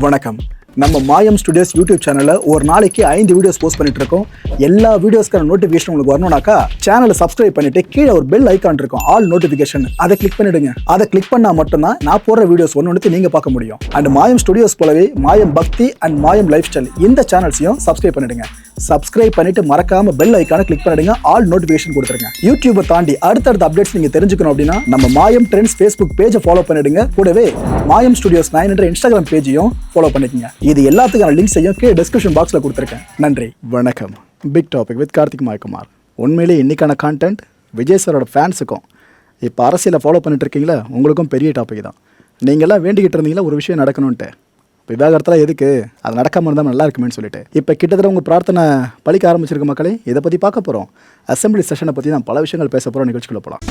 வணக்கம். நம்ம மாயம் ஸ்டுடியோஸ் யூடியூப் சேனலில் ஒரு நாளைக்கு 5 வீடியோஸ் போஸ்ட் பண்ணிட்டு இருக்கோம். எல்லா வீடியோஸ்க்கான நோட்டிஃபிகேஷன் உங்களுக்கு வரணும்னாக்கா சேனலை சப்ஸ்கிரைப் பண்ணிட்டு கீழே ஒரு பெல் ஐக்கான் இருக்கும், ஆல் நோட்டிஃபிகேஷன். அதை கிளிக் பண்ணிடுங்க. அதை கிளிக் பண்ணா மட்டும்தான் நான் போடுற வீடியோஸ் ஒன்று நீங்க பார்க்க முடியும். அண்ட் மாயம் ஸ்டுடியோஸ் போலவே மாயம் பக்தி அண்ட் மாயம் லைஃப் ஸ்டைல் இந்த சேனல்ஸையும் சப்ஸ்கிரைப் பண்ணிடுங்க. சப்ஸ்கிரைப் பண்ணிட்டு மறக்காம பெல் ஐக்கானை கிளிக் பண்ணிடுங்க, ஆல் நோட்டிஃபிகேஷன் கொடுத்துருங்க. யூடியூபை தாண்டி அடுத்தடுத்த அப்டேட்ஸ் நீங்க தெரிஞ்சுக்கணும் அப்படின்னா நம்ம மாயம் ட்ரெண்ட்ஸ் ஃபேஸ்புக் பேஜை ஃபாலோ பண்ணிடுங்க. கூடவே மாயம் ஸ்டுடியோஸ் 9 என்ற இன்ஸ்டாகிராம் பேஜையும் ஃபாலோ பண்ணிக்கங்க. இது எல்லாத்துக்கான லிங்க்ஸையும் கீழே டிஸ்கிரிப்ஷன் பாக்ஸ்ல கொடுத்துருக்கேன். நன்றி, வணக்கம். Big topic with Karthik Mayakumar. உண்மையிலே இன்னைக்கான கான்டென்ட் விஜய் சாரோட ஃபேன்ஸுக்கும் இப்போ அரசியலை ஃபாலோ பண்ணிட்டு இருக்கீங்களா உங்களுக்கும் பெரிய டாபிக் தான். நீங்கள்லாம் வேண்டிக்கிட்டு இருந்தீங்களா ஒரு விஷயம் நடக்கணும்ன்ட்டு. விவாகரத்தில் எதுக்கு அது நடக்காமல் இருந்தால் நல்லா இருக்குமேன்னு சொல்லிட்டு இப்போ கிட்டத்தட்ட உங்கள் பிரார்த்தனை பழிக்க ஆரம்பிச்சிருக்க மக்களே. இதை பற்றி பார்க்க போகிறோம். அசம்பிளி செஷனை பற்றி நான் பல விஷயங்கள் பேச போகிறோம். நிகழ்ச்சிக்குள்ள போகலாம்.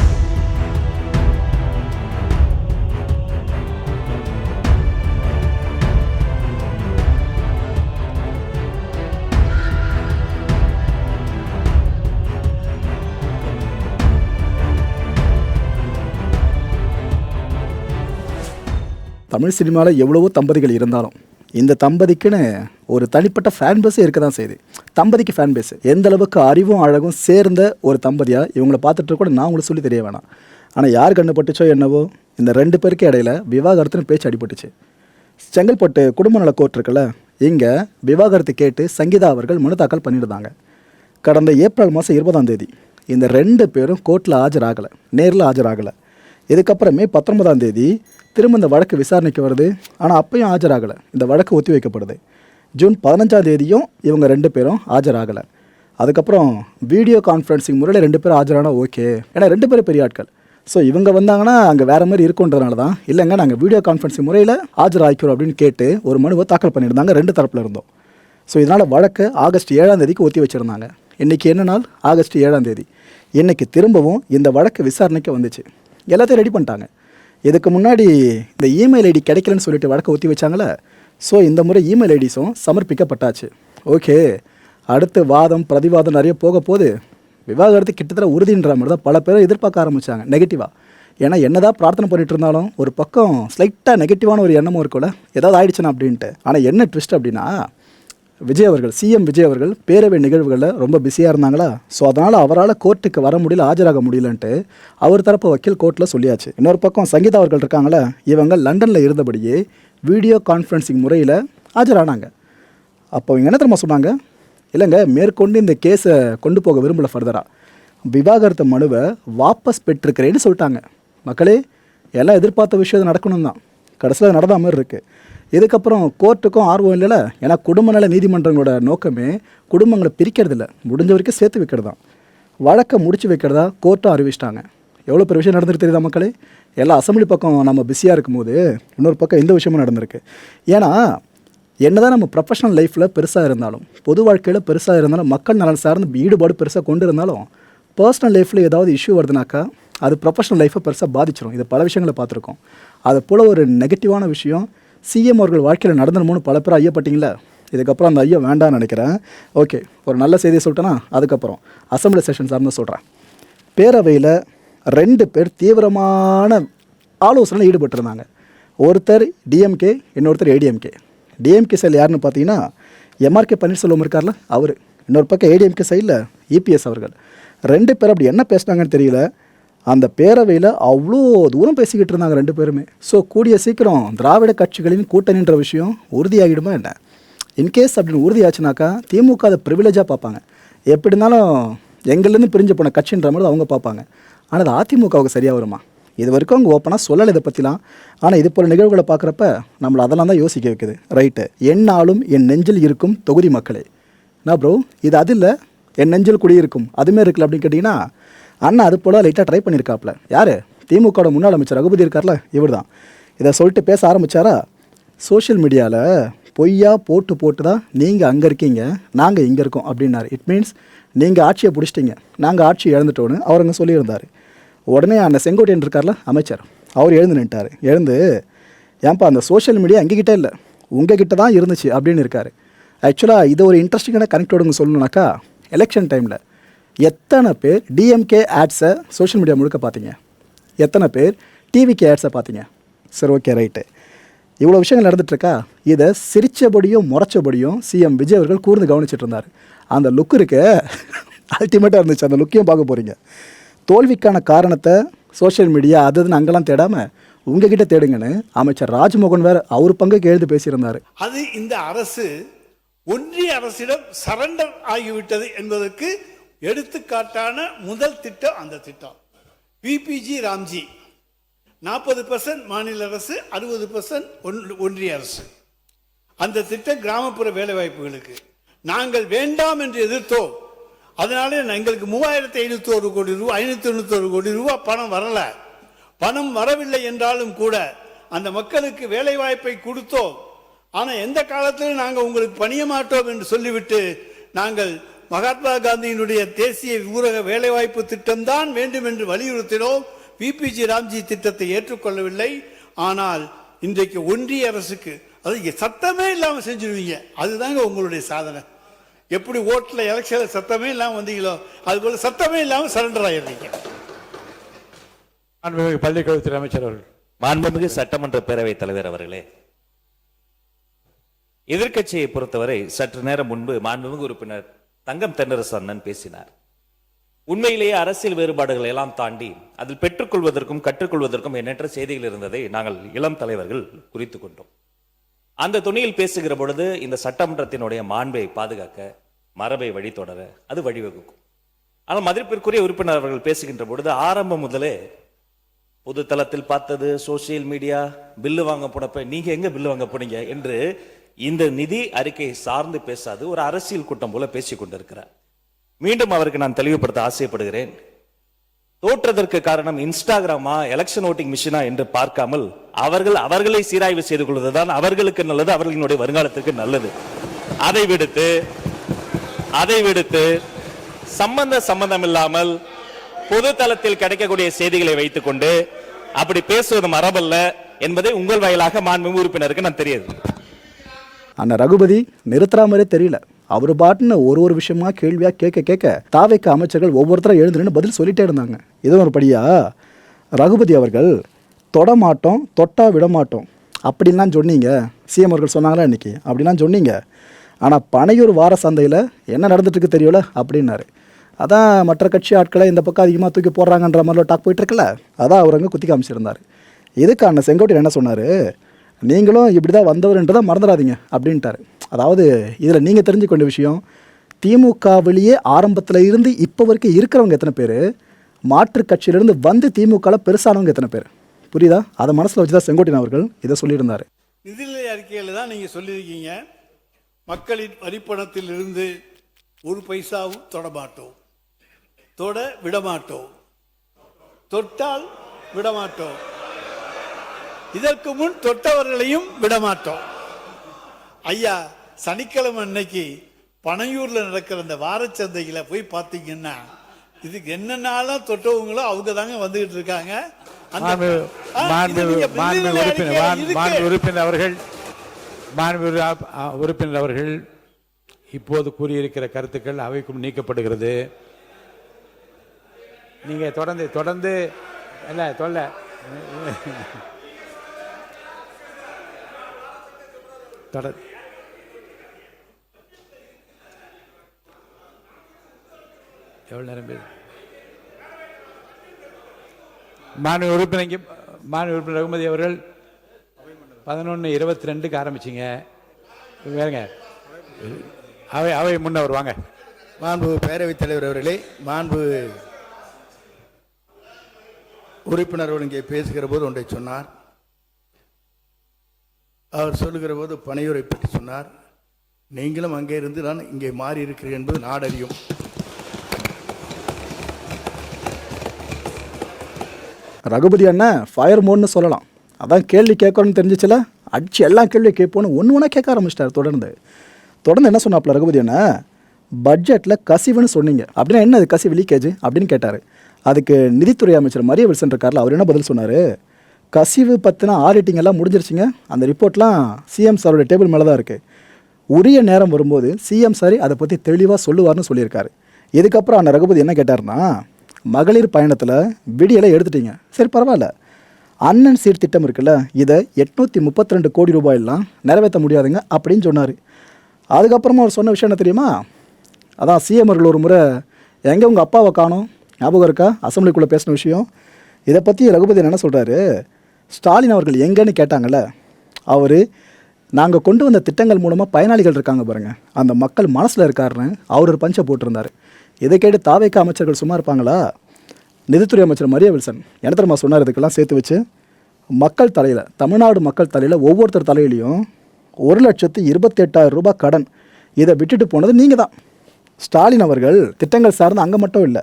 தமிழ் சினிமாவில் எவ்வளவோ தம்பதிகள் இருந்தாலும் இந்த தம்பதிக்குன்னு ஒரு தனிப்பட்ட ஃபேன் பேஸே இருக்க தான் செய்யுது. தம்பதிக்கு ஃபேன் பேஸு எந்த அளவுக்கு அறிவும் அழகும் சேர்ந்த ஒரு தம்பதியாக இவங்களை பார்த்துட்டு கூட நான் உங்களுக்கு சொல்லி தெரிய வேணாம். ஆனால் யார் கண்டுபட்டுச்சோ என்னவோ இந்த 2 பேருக்கு இடையில விவாகரத்துன்னு பேச்சு அடிபட்டுச்சு. செங்கல்பட்டு குடும்ப நல கோர்ட் இருக்குல்ல, இங்கே விவாகரத்து கேட்டு சங்கீதா அவர்கள் மனு தாக்கல் பண்ணியிருந்தாங்க. கடந்த ஏப்ரல் மாதம் 20ஆம் தேதி இந்த 2 பேரும் கோர்ட்டில் ஆஜராகலை, நேரில் ஆஜராகலை. இதுக்கப்புறமே 19ஆம் தேதி திரும்ப இந்த வழக்கு விசாரணைக்கு வருது. ஆனால் அப்பையும் ஆஜராகலை. இந்த வழக்கு ஒத்தி வைக்கப்படுது. ஜூன் 15ஆம் தேதியும் இவங்க 2 பேரும் ஆஜராகலை. அதுக்கப்புறம் வீடியோ கான்ஃபரன்சிங் முறையில் 2 பேரும் ஆஜரானா ஓகே, ஏன்னா 2 பேரும் பெரிய ஆட்கள். ஸோ இவங்க வந்தாங்கன்னா அங்கே வேறு மாதிரி இருக்குன்றதுனால தான் இல்லைங்க நாங்கள் வீடியோ கான்ஃபரன்சிங் முறையில் ஆஜராக்கிறோம் அப்படின்னு கேட்டு ஒரு மனுவை தாக்கல் பண்ணியிருந்தாங்க 2 தரப்பில் இருந்தோம். ஸோ இதனால் வழக்கு ஆகஸ்ட் 7ஆம் தேதிக்கு ஒத்தி வச்சுருந்தாங்க. இன்றைக்கி என்ன நாள்? ஆகஸ்ட் 7ஆம் தேதி. இன்றைக்கி திரும்பவும் இந்த வழக்கு விசாரணைக்கு வந்துச்சு. எல்லாத்தையும் ரெடி பண்ணிட்டாங்க. இதுக்கு முன்னாடி இந்த இமெயில் ஐடி கிடைக்கலன்னு சொல்லிட்டு வழக்கை ஒத்தி வச்சாங்களே. ஸோ இந்த முறை இமெயில் ஐடிஸும் சமர்ப்பிக்கப்பட்டாச்சு. ஓகே, அடுத்து வாதம் பிரதிவாதம் நிறைய போக போது விவாகரத்து கிட்டத்தட்ட உறுதின்ற மாதிரி தான் பல பேர் எதிர்பார்க்க ஆரம்பித்தாங்க நெகட்டிவாக. ஏன்னா என்னதான் பிரார்த்தனை பண்ணிட்டு இருந்தாலும் ஒரு பக்கம் ஸ்லைட்டாக நெகட்டிவான ஒரு எண்ணமும் இருக்கும்ல, ஏதாவது ஆயிடுச்சுன்னா அப்படின்ட்டு. ஆனால் என்ன ட்விஸ்ட் அப்படின்னா விஜய் அவர்கள், சிஎம் விஜய் அவர்கள் பேரவை நிகழ்வுகளில் ரொம்ப பிஸியாக இருந்தாங்களா. ஸோ அதனால் அவரால் கோர்ட்டுக்கு வர முடியல, ஆஜராக முடியலன்ட்டு அவர் தரப்பு வக்கீல் கோர்ட்டில் சொல்லியாச்சு. இன்னொரு பக்கம் சங்கீதா அவர்கள் இருக்காங்களே, இவங்க லண்டனில் இருந்தபடியே வீடியோ கான்ஃபரன்சிங் முறையில் ஆஜரானாங்க. அப்போ இவங்க என்ன தெரியுமா சொன்னாங்க? இல்லைங்க, மேற்கொண்டு இந்த கேஸை கொண்டு போக விரும்பலை, ஃபர்தராக விவாகரத்து மனுவை வாபஸ் பெற்றிருக்கிறேன்னு சொல்லிட்டாங்க. மக்களே, எல்லாம் எதிர்பார்த்த விஷயம் நடக்கணும் தான், கடைசியில் நடந்த மாதிரி இருக்குது. இதுக்கப்புறம் கோர்ட்டுக்கும் ஆர்வம் இல்லைல்ல. ஏன்னா குடும்ப நல நீதிமன்றங்களோட நோக்கமே குடும்பங்களை பிரிக்கிறது இல்லை, முடிஞ்ச வரைக்கும் சேர்த்து வைக்கிறது தான். வழக்கை முடிச்சு வைக்கிறதா கோர்ட்டும் அறிவிச்சிட்டாங்க. எவ்வளோ பெரிய விஷயம் நடந்துருக்கு தெரியுதா மக்களே? எல்லாம் அசம்பிளி பக்கம் நம்ம பிஸியாக இருக்கும்போது இன்னொரு பக்கம் இந்த விஷயமும் நடந்திருக்கு. ஏன்னா என்னதான் நம்ம ப்ரொஃபஷனல் லைஃப்பில் பெருசாக இருந்தாலும், பொது வாழ்க்கையில் பெருசாக இருந்தாலும், மக்கள் நலன் சார்ந்து ஈடுபாடு பெருசாக கொண்டு இருந்தாலும், பர்சனல் லைஃப்பில் ஏதாவது இஷ்யூ வருதுனாக்கா அது ப்ரொஃபஷனல் லைஃப்பை பெருசாக பாதிச்சிடும். இது பல விஷயங்களை பார்த்துருக்கோம். அது போல் ஒரு நெகட்டிவான விஷயம் சிஎம் அவர்கள் வாழ்க்கையில் நடந்துருமோன்னு பல பேர் ஐயப்பட்டீங்களா? இதுக்கப்புறம் அந்த ஐயா வேண்டான்னு நினைக்கிறேன். ஓகே, ஒரு நல்ல செய்தியை சொல்லிட்டேன்னா அதுக்கப்புறம் அசம்பிளி செஷன் சார்ந்து சொல்கிறேன். பேரவையில் 2 பேர் தீவிரமான ஆலோசனையில் ஈடுபட்டிருந்தாங்க. ஒருத்தர் டிஎம்கே, இன்னொருத்தர் ஏடிஎம்கே. டிஎம்கே சைடில் யாருன்னு பார்த்தீங்கன்னா எம்ஆர்கே பன்னீர்செல்வம் இருக்கார்ல, அவர். இன்னொரு பக்கம் ஏடிஎம்கே சைடில் இபிஎஸ் அவர்கள். 2 பேர் அப்படி என்ன பேசினாங்கன்னு தெரியல. அந்த பேரவையில் அவ்வளோ தூரம் பேசிக்கிட்டு இருந்தாங்க 2 பேருமே. ஸோ கூடிய சீக்கிரம் திராவிட கட்சிகளின் கூட்டணின்ற விஷயம் உறுதியாகிடுமா என்ன? இன்கேஸ் அப்படின்னு உறுதியாச்சுனாக்கா திமுக அதை ப்ரிவிலேஜாக பார்ப்பாங்க. எப்படி இருந்தாலும் எங்கள்லேருந்து பிரிஞ்சு போன கட்சின்ற மாதிரி அவங்க பார்ப்பாங்க. ஆனால் அது அதிமுகவுக்கு சரியாக வருமா? இது வரைக்கும் அவங்க ஓப்பனாக சொல்லலை இதை பற்றிலாம். ஆனால் இது போல் நிகழ்வுகளை பார்க்குறப்ப நம்மளை அதெல்லாம் தான் யோசிக்க வைக்குது. ரைட்டு, என்னாலும் என் நெஞ்சில் இருக்கும் தொகுதி மக்களே. நான் ப்ரோ இது அது இல்லை, என் நெஞ்சில் குடியிருக்கும் அதுமே இருக்குல்ல அப்படின்னு கேட்டிங்கன்னா, அண்ணா அது போல் லைட்டாக ட்ரை பண்ணியிருக்காப்புல. யார்? திமுகவோட முன்னாள் அமைச்சர் ரகுபதி இருக்கார்ல, இவர் தான் இதை சொல்லிட்டு பேச ஆரம்பித்தாரா. சோஷியல் மீடியாவில் பொய்யா போட்டு தான் நீங்கள் அங்கே இருக்கீங்க, நாங்கள் இங்கே இருக்கோம் அப்படின்னாரு. இட் மீன்ஸ் நீங்கள் ஆட்சியை பிடிச்சிட்டிங்க, நாங்கள் ஆட்சி இழந்துட்டோன்னு அவர் அங்கே சொல்லியிருந்தார். உடனே அந்த செங்கோட்டையன் இருக்கார்ல அமைச்சர், அவர் எழுந்து நின்ட்டார். எழுந்து ஏன்பா அந்த சோஷியல் மீடியா எங்ககிட்ட இல்லை, உங்ககிட்ட தான் இருந்துச்சு அப்படின்னு இருக்கார். ஆக்சுவலாக இது ஒரு இன்ட்ரெஸ்டிங்கான கனெக்டோடுங்க சொல்லணுன்னாக்கா, எலெக்ஷன் டைமில் எத்தனை பேர் டிஎம்கே ஆட்ஸை சோஷியல் மீடியா முழுக்க பார்த்தீங்க? எத்தனை பேர் டிவிகே ஆட்ஸை பார்த்தீங்க? சரி, ஓகே, ரைட்டு. இவ்வளோ விஷயங்கள் நடந்துட்டுருக்கா, இதை சிரித்தபடியும் முறைச்சபடியும் சிஎம் விஜய் அவர்கள் கூர்ந்து கவனிச்சிட்டு இருந்தார். அந்த லுக் இருக்க அல்டிமேட்டாக இருந்துச்சு. அந்த லுக்கையும் பார்க்க போகிறீங்க. தோல்விக்கான காரணத்தை சோஷியல் மீடியா அதுன்னு அங்கெல்லாம் தேடாமல் உங்ககிட்ட தேடுங்கன்னு அமைச்சர் ராஜ்மோகன் வேறு அவர் பங்குக்கு எழுதி பேசியிருந்தார். அது இந்த அரசு ஒன்றிய அரசிடம் சரண்டர் ஆகிவிட்டது என்பதற்கு எடுத்துக்காட்டான முதல் திட்டம் அந்த திட்டம். பிபிஜி ராம்ஜி 40% மாநில அரசு, 60% ஒன்றிய அரசு. அந்த திட்டம் கிராமப்புற வேலைவாய்ப்புகளுக்கு நாங்கள் வேண்டாம் என்று எதிர்த்தோம். அதனால எங்களுக்கு 3591 கோடி ரூபாய் 591 கோடி ரூபாய் பணம் வரல. பணம் வரவில்லை என்றாலும் கூட அந்த மக்களுக்கு வேலை வாய்ப்பை கொடுத்தோம். ஆனால் எந்த காலத்திலும் நாங்கள் உங்களுக்கு பணிய மாட்டோம் என்று சொல்லிவிட்டு நாங்கள் மகாத்மா காந்தியினுடைய தேசிய ஊரக வேலைவாய்ப்பு திட்டம்தான் வேண்டும் என்று வலியுறுத்தினோம். பிபிஜி ராம்ஜி திட்டத்தை ஏற்றுக்கொள்ளவில்லை. ஆனால் இன்றைக்கு ஒன்றிய அரசுக்கு அது சத்தமே இல்லாமல் செஞ்சிருவீங்க. அதுதாங்க உங்களுடைய சாதனை. எப்படி ஓட்டில் எலெக்ஷனில் சத்தமே இல்லாமல் வந்தீங்களோ அதுபோல சத்தமே இல்லாமல் சரண்டர் ஆகிடுறீங்க. பள்ளிக்கல்வித்துறை அமைச்சர் அவர்கள். மாண்புமிகு சட்டமன்ற பேரவைத் தலைவர் அவர்களே, எதிர்க்கட்சியை பொறுத்தவரை சற்று நேரம் முன்பு மாண்புமிகு உறுப்பினர் தங்கம் தென்னரசு அண்ணன் பேசினார். உண்மையிலேயே அரசியல் வேறுபாடுகளை எல்லாம் தாண்டி அதில் பெற்றுக்கொள்வதற்கும் கற்றுக்கொள்வதற்கும் எண்ணற்ற செய்திகள் இருந்ததை நாங்கள் இளம் தலைவர்கள் குறித்து கொண்டோம். அந்த துணியில் பேசுகிற பொழுது இந்த சட்டமன்றத்தினுடைய மாண்பை பாதுகாக்க, மரபை வழித்தொடர அது வழிவகுக்கும். ஆனால் மதிப்பிற்குரிய உறுப்பினர் அவர்கள் பேசுகின்ற பொழுது ஆரம்பம் முதலே பொது தளத்தில் பார்த்தது, சோசியல் மீடியா, பில்லு வாங்க போனப்ப நீங்க எங்க பில்லு வாங்க போனீங்க என்று இந்த நிதி அறிக்கை சார்ந்து பேசாது ஒரு அரசியல் கூட்டம் போல பேசிக் கொண்டிருக்கிறார். மீண்டும் அவருக்கு நான் தெளிவுபடுத்த ஆசைப்படுகிறேன். தோற்றதற்கு காரணம் இன்ஸ்டாகிராமா எலெக்ஷன் ஓட்டிங் மிஷினா என்று பார்க்காமல் அவர்களை சீராய்வு செய்து கொள்வதுதான் அவர்களுக்கு நல்லது, அவர்களினுடைய வருங்காலத்துக்கு நல்லது. அதை விடுத்து சம்பந்தம் இல்லாமல் பொது தளத்தில் கிடைக்கக்கூடிய செய்திகளை வைத்துக் கொண்டு அப்படி பேசுவது மரபல்ல என்பதை உங்கள் வாயிலாக மாண்புமிகு உறுப்பினருக்கு நான் தெரியாது. அண்ணா ரகுபதி நிறுத்துற மாதிரியே தெரியல. அவர் பாட்டுன்னு ஒரு விஷயமா கேள்வியாக கேட்க தாவைக்கு அமைச்சர்கள் ஒவ்வொருத்தரும் எழுந்துன்னு பதில் சொல்லிட்டே இருந்தாங்க. இது ஒரு படியா ரகுபதி அவர்கள் தொடமாட்டோம், தொட்டா விடமாட்டோம் அப்படின்லாம் சொன்னீங்க. சிஎம் அவர்கள் சொன்னாங்களா இன்னைக்கு அப்படிலாம் சொன்னீங்க. ஆனால் பனையூர் வார சந்தையில் என்ன நடந்துட்டுருக்கு தெரியல அப்படின்னாரு. அதான் மற்ற கட்சி ஆட்களை இந்த பக்கம் அதிகமாக தூக்கி போடுறாங்கன்ற மாதிரி டாக் போயிட்டுருக்குல்ல, அதான் அவர் அங்கே குத்தி காமிச்சிருந்தார். இதுக்கு அண்ணன் செங்கோட்டையன் என்ன சொன்னார், நீங்களும் இப்படி தான் வந்தவர்ன்றதை மறந்துடாதீங்க அப்படின்ட்டார். அதாவது இதில் நீங்கள் தெரிஞ்சுக்க வேண்டிய விஷயம், திமுகவிலேயே ஆரம்பத்தில் இருந்து இப்போ வரைக்கும் இருக்கிறவங்க எத்தனை பேர், மாற்றுக் கட்சியிலேருந்து வந்து திமுகவில் பெருசானவங்க எத்தனை பேர், புரியுதா? அதை மனசில் வச்சு தான் செங்கோட்டையன் அவர்கள் இதை சொல்லியிருந்தார். நிதிநிலை அறிக்கையில் தான் நீங்கள் சொல்லியிருக்கீங்க, மக்களின் வரிப்பணத்தில் இருந்து ஒரு பைசாவும் தொடமாட்டோம், தொட விடமாட்டோம், தொட்டால் விடமாட்டோம், இதற்கு முன் தொட்டவர்களையும் விடமாட்டோம். ஐயா, சனிக்கிழமை அன்னைக்கு பனையூர்ல நடக்கிற அந்த வாரச்சந்தையில போய் பார்த்தீங்கன்னா இதுக்கு என்னென்னாலும் தொட்டவங்களோ அவங்க தாங்க வந்துகிட்டு இருக்காங்க. உறுப்பினர் அவர்கள் இப்போது கூறியிருக்கிற கருத்துக்கள் அவைக்கும் நீக்கப்படுகிறது. நீங்க தொடர்ந்து இல்ல தொல்ல எவ்வளவு நேரம் பேர் மாண்புமிகு உறுப்பினர் ரகுமதி அவர்கள் 11:22 ஆரம்பிச்சிங்க. வேறுங்க அவை முன்னவர் வாங்க. மாண்பு பேரவைத் தலைவர் அவர்களே, மாண்பு உறுப்பினர்கள் இங்கே பேசுகிற போது ஒன்றை சொன்னார். அவர் சொல்லுகிற போது பனையூரை பற்றி சொன்னார். நீங்களும் அங்கே இருந்து நான் இங்கே மாறி இருக்கிறேன் என்பது நாடறியும். ரகுபதி அண்ணன் ஃபயர் மோட்னு சொல்லலாம். அதான் கேள்வி கேட்கணும்னு தெரிஞ்சிச்சுல, அடிச்சு எல்லா கேள்வியும் கேட்போன்னு ஒன்று கேட்க ஆரம்பிச்சிட்டார். தொடர்ந்து என்ன சொன்னாப்ல ரகுபதி அண்ணன், பட்ஜெட்டில் கசிவுன்னு சொன்னீங்க அப்படின்னா என்ன அது கசிவு லீக்கேஜ் அப்படின்னு கேட்டார். அதுக்கு நிதித்துறை அமைச்சர் மரிய வில்சன் இருக்கார்ல, அவர் என்ன பதில் சொன்னார், கசிவு பற்றின ஆடிட்டிங் எல்லாம் முடிஞ்சிருச்சுங்க, அந்த ரிப்போர்ட்லாம் சிஎம் சாரோட டேபிள் மேலே தான் இருக்குது, உரிய நேரம் வரும்போது சிஎம் சாரி அதை பற்றி தெளிவாக சொல்லுவார்னு சொல்லியிருக்காரு. இதுக்கப்புறம் அந்த ரகுபதி என்ன கேட்டார்னா, மகளிர் பயணத்தில் விடியலை எடுத்துட்டீங்க, சரி பரவாயில்ல, அண்ணன் சீர் திட்டம் இருக்குல்ல, இதை 832 கோடி ரூபாயெல்லாம் நிறைவேற்ற முடியாதுங்க அப்படின்னு சொன்னார். அதுக்கப்புறமா அவர் சொன்ன விஷயம் என்ன தெரியுமா? அதான் சிஎம் அவர்கள் ஒரு முறை எங்கே உங்கள் அப்பாவை காணோம் ஞாபகம் இருக்கா, அசம்பிளிக்குள்ளே பேசின விஷயம். இதை பற்றி ரகுபதி என்ன சொல்கிறாரு, ஸ்டாலின் அவர்கள் எங்கேன்னு கேட்டாங்கல்ல, அவர் நாங்கள் கொண்டு வந்த திட்டங்கள் மூலமாக பயனாளிகள் இருக்காங்க பாருங்கள், அந்த மக்கள் மனசில் இருக்காருன்னு அவர் ஒரு பஞ்சை போட்டிருந்தார். இதை கேட்டு தாவேக்கா அமைச்சர்கள் சும்மா இருப்பாங்களா? நிதித்துறை அமைச்சர் மரியா வில்சன் என்ன தெரியுமா சொன்னார், இதுக்கெல்லாம் சேர்த்து வச்சு மக்கள் தலையில், தமிழ்நாடு மக்கள் தலையில் ஒவ்வொருத்தர் தலையிலையும் 1,28,000 ரூபாய் கடன், இதை விட்டுட்டு போனது நீங்கள் தான். ஸ்டாலின் அவர்கள் திட்டங்கள் சார்ந்து அங்கே மட்டும் இல்லை,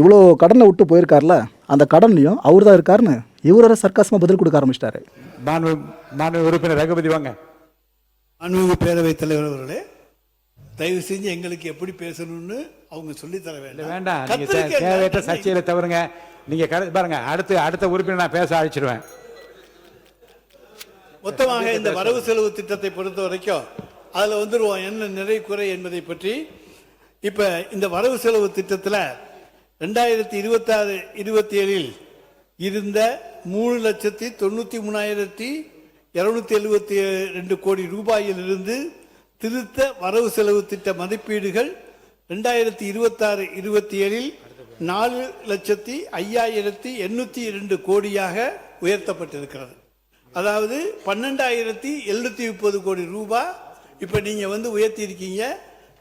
இவ்வளோ கடனில் விட்டு போயிருக்கார்ல, அந்த கடன்லையும் அவர் தான் இருக்காருன்னு இவர சர்க்காசமாக பதில் கொடுக்க ஆரம்பிச்சிட்டாரு. மாண்பு உறுப்பினர் ரகுபதி வாங்க. மாண்புமிகு பேரவைத் தலைவர் அவர்களே, தயவு செஞ்சு எங்களுக்கு எப்படி பேசணும்னு அவங்க சொல்லித்தர வேண்டும். வேண்டாம், நீங்க தேவையற்ற சர்ச்சையில தவறுங்க. நீங்க பாருங்க, அடுத்த உறுப்பினர் நான் பேச அழைச்சிருவேன். மொத்தமாக இந்த வரவு செலவு திட்டத்தை பொறுத்த வரைக்கும் அதுல வந்துருவோம் என்ன நிறை குறை என்பதை பற்றி. இப்ப இந்த வரவு செலவு திட்டத்தில் 2026-27 இருந்த 3,93,272 கோடி ரூபாயிலிருந்து திருத்த வரவு செலவு திட்ட மதிப்பீடுகள் 2026-27 4,05,802 கோடியாக உயர்த்தப்பட்டிருக்கிறது. அதாவது 12,730 கோடி ரூபாய் இப்ப நீங்க உயர்த்தி இருக்கீங்க.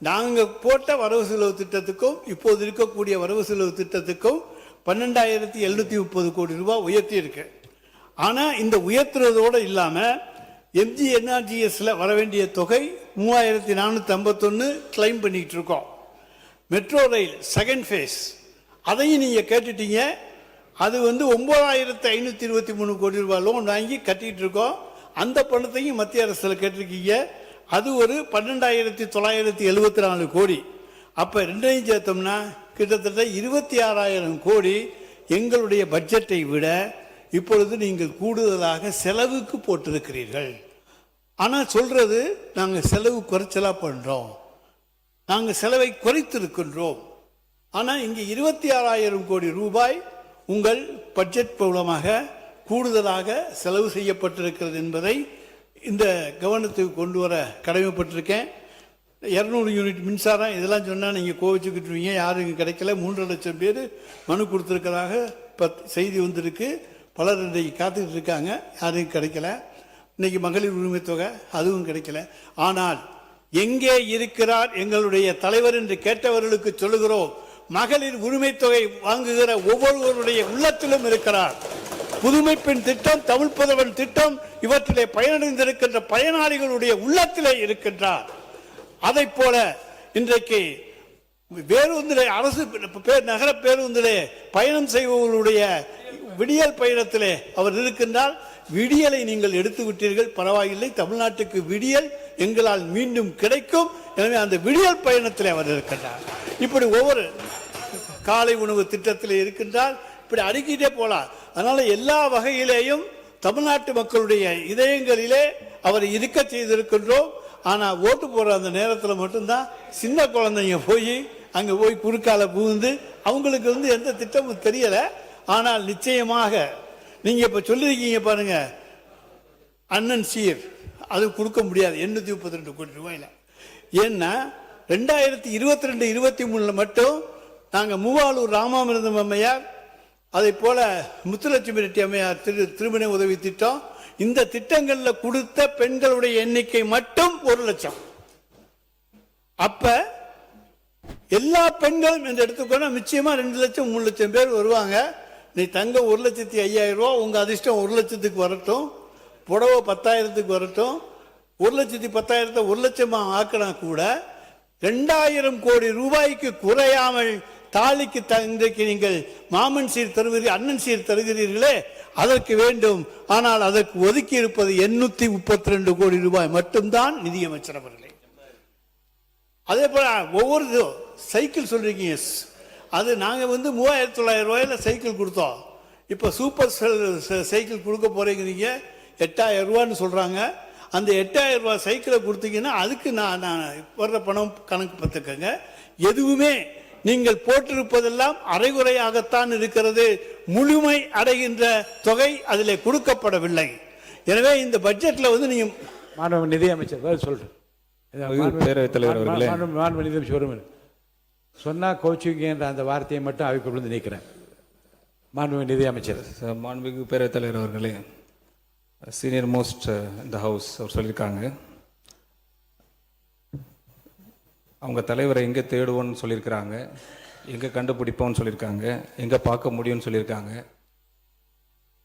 நாங்க போட்ட வரவு செலவு திட்டத்துக்கும் இப்போது இருக்கக்கூடிய வரவு செலவு திட்டத்துக்கும் 12,730 கோடி ரூபாய் உயர்த்தி இருக்கு. ஆனா இந்த உயர்த்துறதோடு இல்லாம எம்ஜிஎன்ஆர்ஜிஎஸ்ல வர வேண்டிய தொகை 3,451 கிளைம் பண்ணிட்டு இருக்கோம். மெட்ரோ ரயில் செகண்ட் ஃபேஸ் அதையும் நீங்க கேட்டுட்டீங்க. அது 9,523 கோடி ரூபாய் லோன் வாங்கி கட்டிட்டு இருக்கோம். அந்த பணத்தையும் மத்திய அரசுல கேட்டிருக்கீங்க. அது ஒரு 12,974 கோடி. அப்ப ரெண்டையும் சேர்த்தோம்னா கிட்டத்தட்ட 26,000 கோடி எங்களுடைய பட்ஜெட்டை விட இப்பொழுது நீங்கள் கூடுதலாக செலவுக்கு போட்டிருக்கிறீர்கள். ஆனா சொல்றது நாங்க செலவு குறைச்சலா பண்றோம், நாங்க செலவை குறைத்திருக்கின்றோம். ஆனா இங்க 26,000 கோடி ரூபாய் உங்கள் பட்ஜெட் மூலமாக கூடுதலாக செலவு செய்யப்பட்டிருக்கிறது என்பதை இந்த கவனத்துக்கு கொண்டு வர கடமைப்பட்டிருக்கேன். 200 யூனிட் மின்சாரம் இதெல்லாம் சொன்னால் நீங்கள் கோவிச்சுக்கிட்டுருவீங்க, யாரும் கிடைக்கல. 3.5 லட்சம் பேர் மனு கொடுத்துருக்கிறதாக செய்தி வந்திருக்கு. பலர் இன்றைக்கு காத்துக்கிட்டு இருக்காங்க, யாரும் கிடைக்கல. இன்னைக்கு மகளிர் உரிமை தொகை அதுவும் கிடைக்கல. ஆனால் எங்கே இருக்கிறார் எங்களுடைய தலைவர் என்று கேட்டவர்களுக்கு சொல்லுகிறோம், மகளிர் உரிமை தொகை வாங்குகிற ஒவ்வொருவருடைய உள்ளத்திலும் இருக்கிறார். புதுமை பெண் திட்டம், தமிழ் புதல்வன் திட்டம் இவற்றிலே பயனடைந்திருக்கின்ற பயனாளிகளுடைய உள்ளத்திலே இருக்கின்றார். அதை போல இன்றைக்கு பேருந்திலே, அரசு நகர பேருந்திலே பயணம் செய்பவர்களுடைய விடியல் பயணத்திலே அவர் இருக்கின்றார். விடியலை நீங்கள் எடுத்து விட்டீர்கள், பரவாயில்லை, தமிழ்நாட்டுக்கு விடியல் எங்களால் மீண்டும் கிடைக்கும். எனவே அந்த விடியல் பயணத்தில் அவர் இருக்கின்றார். இப்படி ஒவ்வொரு காலை உணவு திட்டத்தில் இருக்கின்றார். இப்படி அடுக்கிட்டே போலாம். அதனால எல்லா வகையிலேயும் தமிழ்நாட்டு மக்களுடைய இதயங்களிலே அவர் இருக்க செய்திருக்கின்றோம். ஆனா ஓட்டு போற அந்த நேரத்தில் மட்டும்தான் சின்ன குழந்தைங்க போய் அங்க போய் குறுக்கால புகுந்து அவங்களுக்கு எந்த திட்டமும் தெரியல. ஆனால் நிச்சயமாக நீங்க இப்ப சொல்லிருக்கீங்க பாருங்க, அண்ணன் சீர் அது கொடுக்க முடியாது 832 கோடி ரூபாயில. ஏன்னா 2022-23 மட்டும் நாங்க மூவாளூர் ராமாமிர்தம் அம்மையார், அதை போல முத்துலட்சுமி ரெட்டி அம்மையார் திருமண உதவி திட்டம், இந்த திட்டங்கள்ல கொடுத்த பெண்களுடைய எண்ணிக்கை மட்டும் 1 லட்சம். அப்ப எல்லா பெண்களும் என்று எடுத்துக்கோனா நிச்சயமா 2 லட்சம் 3 லட்சம் பேர் வருவாங்க. நீ தங்க 1,05,000 ரூபா, உங்க அதிர்ஷ்டம் 1 லட்சத்துக்கு வரட்டும், புடவை 10,000க்கு வரட்டும். 1,10,000 1 லட்சமா ஆக்கினா கூட 2,000 கோடி ரூபாய்க்கு குறையாமல் தாலிக்கு இன்றைக்கு நீங்கள் மாமன் சீர் தருவீர்கள், அண்ணன் சீர் தருகிறீர்களே, அதற்கு வேண்டும். ஆனால் அதற்கு ஒதுக்கி இருப்பது 832 கோடி ரூபாய் மட்டும்தான் நிதியமைச்சர் அவர்களே. அதே போல ஒவ்வொரு சைக்கிள் சொல்றீங்க, அது நாங்க 3,900 ரூபாயில சைக்கிள் கொடுத்தோம். இப்ப சூப்பர் சைக்கிள் கொடுக்க போறீங்க 8,000 ரூபான்னு சொல்றாங்க. அந்த 8,000 ரூபாய் சைக்கிளை கொடுத்தீங்கன்னா அதுக்கு நான் வர்ற பணம் கணக்கு பார்த்துக்கங்க. எதுவுமே நீங்கள் போட்டிருப்பதெல்லாம் அரைகுறையாகத்தான் இருக்கிறது. முழுமை அடைகின்ற தொகை அதிலே கொடுக்கப்படவில்லை. எனவே இந்த பட்ஜெட்ல வந்து நீங்க மாண்பு நிதி அமைச்சர் பதில் சொல்றேன். பேரவைத் தலைவர் அவர்களே, மாண்பு நிதி அமைச்சர் ஒரு சொன்னா கோச்சிங் என்ற அந்த வார்த்தையை மட்டும் அவைக்குள் வந்து நீக்கிறேன். மாண்பு நிதி அமைச்சர். மாண்புமிகு பேரவைத் தலைவர் அவர்களே, சீனியர் மோஸ்ட் இந்த ஹவுஸ் அவர் சொல்லியிருக்காங்க, அவங்க தலைவரை எங்கே தேடுவோன்னு சொல்லியிருக்கிறாங்க, எங்கே கண்டுபிடிப்போம்னு சொல்லியிருக்காங்க, எங்கே பார்க்க முடியும்னு சொல்லியிருக்காங்க.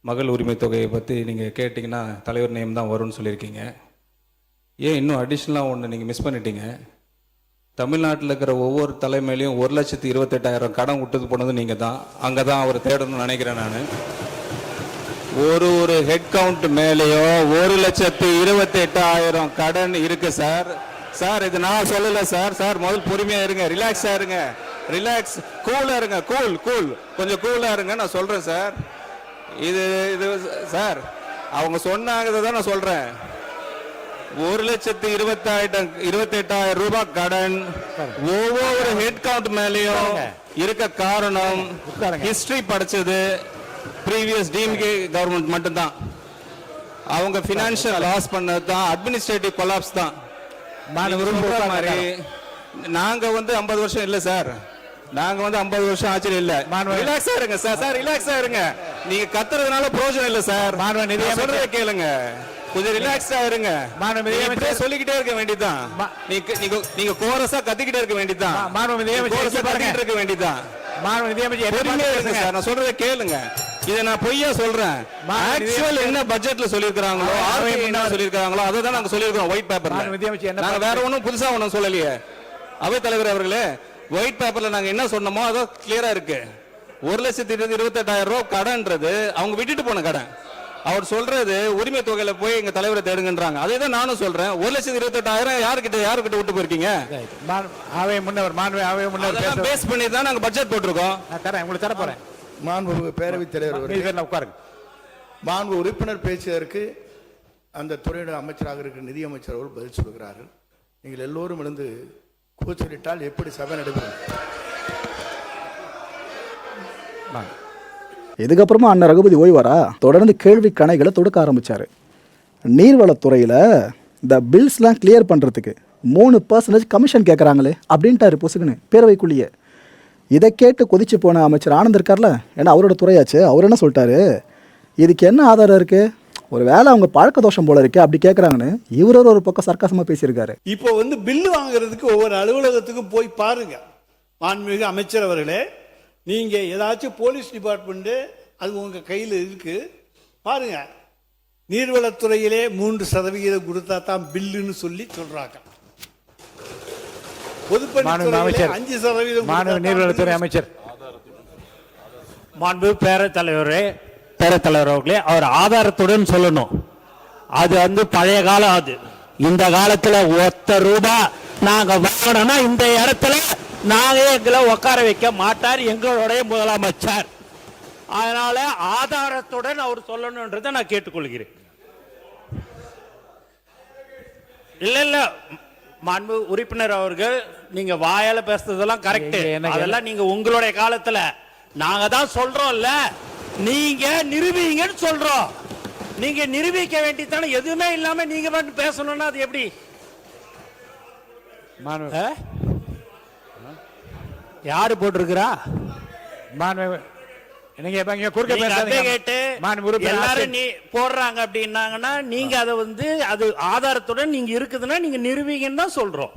மகள் உரிமை தொகையை பற்றி நீங்கள் கேட்டிங்கன்னா தலைவர் நேம் தான் வரும்னு சொல்லியிருக்கீங்க. ஏன் இன்னும் அடிஷ்னலாக ஒன்று நீங்கள் மிஸ் பண்ணிட்டீங்க. தமிழ்நாட்டில் இருக்கிற ஒவ்வொரு தலைமையிலையும் 1,28,000 கடன் விட்டது போனது நீங்கள் தான். அங்கே தான் அவர் தேடணும்னு நினைக்கிறேன் நான். ஒரு ஹெட் கவுண்ட் மேலேயும் 1,28,000 கடன் இருக்கு சார். சார் இது நான் சொல்லல சார். சார் முதல் பொறுமையா இருங்க, ரிலாக்ஸா இருங்க, ரிலாக்ஸ், கூலா இருங்க, கூல் கொஞ்சம் கூலா இருங்க. நான் சொல்றேன் சார், இது சார் அவங்க சொன்னாங்க தான் நான் சொல்றேன். 1,28,000 ரூபாய் கடன் ஒவ்வொரு ஹெட் கவுண்ட் மேலேயும் இருக்க காரணம் ஹிஸ்டரி படிச்சது ப்ரீவியஸ் டிஎம்கே கவர்மெண்ட் மட்டும்தான். அவங்க பினான்சியல் லாஸ் பண்ணது தான், அட்மினிஸ்ட்ரேட்டிவ் கொலாப்ஸ் தான். மாதிரி நாங்க வந்து 50 வருஷம் இல்ல சார், நாங்க வந்து 50 வருஷம் ஆச்சு இல்ல. ரிலாக்ஸா இருங்க சார். சார் ரிலாக்ஸா இருங்க, நீங்க கத்துறதுனால பிரயோஜனம் இல்ல சார். சொல்றத கேளுங்க, கொஞ்சம் ரிலாக்ஸா இருங்க. சொல்லிக்கிட்டே இருக்க வேண்டியதுதான், நீங்க கோரஸா கத்திக்கிட்டே இருக்க வேண்டியதுதான், இருக்க வேண்டியதுதான். நான் சொல்றத கேளுங்க, இதை நான் பொய்யா சொல்றேன். ஆக்சுவல் என்ன பட்ஜெட்ல சொல்லிருக்காங்களோ, என்ன சொல்லிருக்காங்களோ அதை தான் நாங்க சொல்லிருக்கோம் ஒயிட் பேப்பர்ல. நாங்க வேற ஒண்ணும் புதுசா ஒண்ணும் சொல்லலையே. அவைத் தலைவர் அவர்களே, ஒயிட் பேப்பர்ல நாங்க என்ன சொன்னோமோ அது கிளியரா இருக்கு. 1,28,000 ரூபாய் கடன்ன்றது அவங்க விட்டுட்டு போன கடன். அவர் சொல்றது உரிமை தொகையில போய் எங்க தலைவரை தேடுங்கன்றாங்க. அதே தான் நானும் சொல்றேன். 1,28,000 யாருக்கிட்ட விட்டு போயிருக்கீங்க? பேஸ் பண்ணி தான் நாங்க பட்ஜெட் போட்டிருக்கோம். உங்களுக்கு தர போறேன். மாண்பு பேரவைத் தலைவர் உட்காருங்க. மாண்பு உறுப்பினர் பேசியதற்கு அந்த துறையோட அமைச்சராக இருக்கிற நிதி அமைச்சர் அவர்கள் பதில் சொல்கிறார்கள். நீங்கள் எல்லோரும் எழுந்து கூச்சலிட்டால் எப்படி சபை நடைபெறும்? இதுக்கப்புறமா அண்ணன் ரகுபதி ஓய்வாரா தொடர்ந்து கேள்வி கணைகளை தொடுக்க ஆரம்பிச்சாரு. நீர்வளத்துறையில் இந்த பில்ஸ்லாம் கிளியர் பண்ணுறதுக்கு 3% கமிஷன் கேட்குறாங்களே அப்படின்ட்டாரு பொசுக்குன்னு பேரவைக்குள்ளேயே. இதை கேட்டு கொதிச்சு போன அமைச்சர் ஆனந்த் இருக்கார்ல, ஏன்னா அவரோட துறையாச்சு, அவர் என்ன சொல்லிட்டாரு, இதுக்கு என்ன ஆதாரம் இருக்குது, ஒரு வேளை அவங்க பழக்க தோஷம் போல இருக்கு அப்படி கேட்குறாங்கன்னு இவரோ ஒரு பக்கம் சர்க்காசமாக பேசியிருக்காரு. இப்போ வந்து பில்லு வாங்குறதுக்கு ஒவ்வொரு அலுவலகத்துக்கும் போய் பாருங்க. மாண்புமிகு அமைச்சர் அவர்களே, நீங்கள் ஏதாச்சும் போலீஸ் டிபார்ட்மெண்ட்டு அது உங்கள் கையில் இருக்குது பாருங்க. நீர்வளத்துறையிலே 3% கொடுத்தா தான் பில்லுன்னு சொல்லி சொல்கிறாங்க. பொதுப்பணித்துறையிலே 5% நீர்வளத்துறை அமைச்சர். மாண்பு பேரத்தலைவர் அவர்களே, அவர் ஆதாரத்துடன் சொல்லணும். அது வந்து பழைய காலம். அது இந்த காலத்துல ₹1 நாங்க வாங்கணும்னா இந்த இடத்துல நாங்க எங்களை உட்கார வைக்க மாட்டார் எங்களுடைய முதலமைச்சர். அதனால ஆதாரத்துடன் அவர் சொல்லணும்ன்றதை நான் கேட்டுக்கொள்கிறேன். இல்ல மாண்பு உறுப்பினர் அவர்கள், நீங்க வாயால பேசுறதெல்லாம் கரெக்ட். அதெல்லாம் நீங்க உங்களுடைய காலத்துல நாங்க தான் சொல்றோம்ல, நீங்க நிரூபிங்கன்னு சொல்றோம். நீங்க நிரூபிக்க வேண்டியதானே. எதுவுமே இல்லாம நீங்க மட்டும் பேசணும்னா அது எப்படி? யாரு போட்டிருக்கிறா? எல்லாரும் நீ போடுறாங்க அப்படின்னாங்கன்னா நீங்க அதை வந்து அது ஆதாரத்துடன் நீங்க இருக்குதுன்னா நீங்க நிரூபிங்கன்னு தான் சொல்றோம்.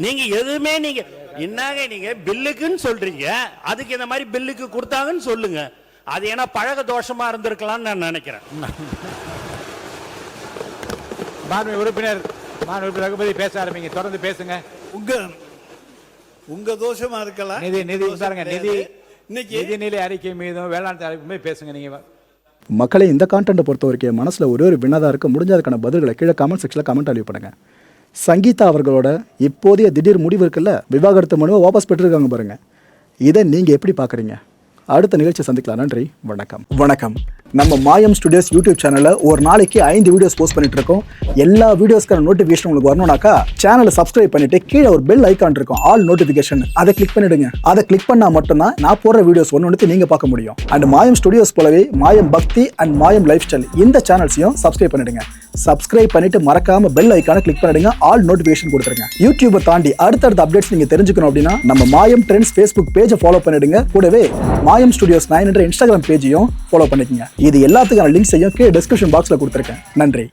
நீங்க எதுவுமே நீங்க என்னங்க நீங்க பில்லுக்குன்னு சொல்றீங்க, அதுக்கு இந்த மாதிரி பில்லுக்கு கொடுத்தாங்கன்னு சொல்லுங்க. அது ஏன்னா பழக தோஷமா இருந்திருக்கலாம்னு நான் நினைக்கிறேன். உறுப்பினர் ரகுபதி பேச ஆரம்பிங்க, தொடர்ந்து பேசுங்க. உங்க தோஷமா இருக்கலாம். நிதிநிலை அறிக்கை மீதும் வேளாண் அறிக்கை பேசுங்க. நீங்க மக்களை இந்த கான்டென்ட்டை பொறுத்த வரைக்கும் மனசில் ஒரே ஒரு வினதாக இருக்க முடிஞ்சதுக்கான பதில்களை கீழே கமெண்ட் செக்ஷனில் கமெண்ட் அழிவு பண்ணுங்க. சங்கீதா அவர்களோட இப்போதைய திடீர் முடிவு இருக்குல்ல, விவாகரத்து மனுவை வாபஸ் பெற்றிருக்காங்க பாருங்க, இதை நீங்கள் எப்படி பார்க்குறீங்க? அடுத்த நிகழ்ச்சி சந்திக்கலாம். நன்றி, வணக்கம். நம்ம மாயம் ஸ்டுடியோஸ் யூடியூப் சேனல்ல ஒரு நாளைக்கு 5 வீடியோஸ் போஸ்ட் பண்ணிட்டு இருக்கோம். எல்லா வீடியோஸ்க்கான நோட்டிஃபிகேஷன் உங்களுக்கு வரணும்னாக்கா சேனலை சப்ஸ்கிரைப் பண்ணிட்டு கீழே ஒரு பெல் ஐகான் இருக்கும், ஆல் நோட்டிஃபிகேஷன். அதை கிளிக் பண்ணிடுங்க. அதை கிளிக் பண்ணா மட்டும்தான் நான் போடுற வீடியோஸ் ஒன்று நீங்க பார்க்க முடியும். அண்ட் மாயம் ஸ்டுடியோஸ் போலவே மாயம் பக்தி அண்ட் மாயம் லைஃப் ஸ்டைல் இந்த சேனல்ஸையும் சப்ஸ்கிரைப் பண்ணிடுங்க. சப்ஸ்கிரைப் பண்ணிட்டு மறக்காம பெல் ஐகானை கிளிக் பண்ணிடுங்க, ஆல் நோட்டிஃபிகேஷன் கொடுத்துருங்க. யூடியூபை தாண்டி அடுத்தடுத்த அப்டேட்ஸ் நீங்க தெரிஞ்சுக்கணும் அப்படின்னா நம்ம மாயம் ட்ரெண்ட்ஸ் ஃபேஸ்புக் பேஜை ஃபாலோ பண்ணிடுங்க. கூடவே மாயம் ஸ்டுடியோஸ் 9 என்ற இன்ஸ்டாகிராம் பேஜையும் ஃபாலோ பண்ணிக்கங்க. இது எல்லாத்துக்கான லிங்க்ஸையும் கீழே டிஸ்கிரிப்ஷன் பாக்ஸ்ல கொடுத்துருக்கேன். நன்றி.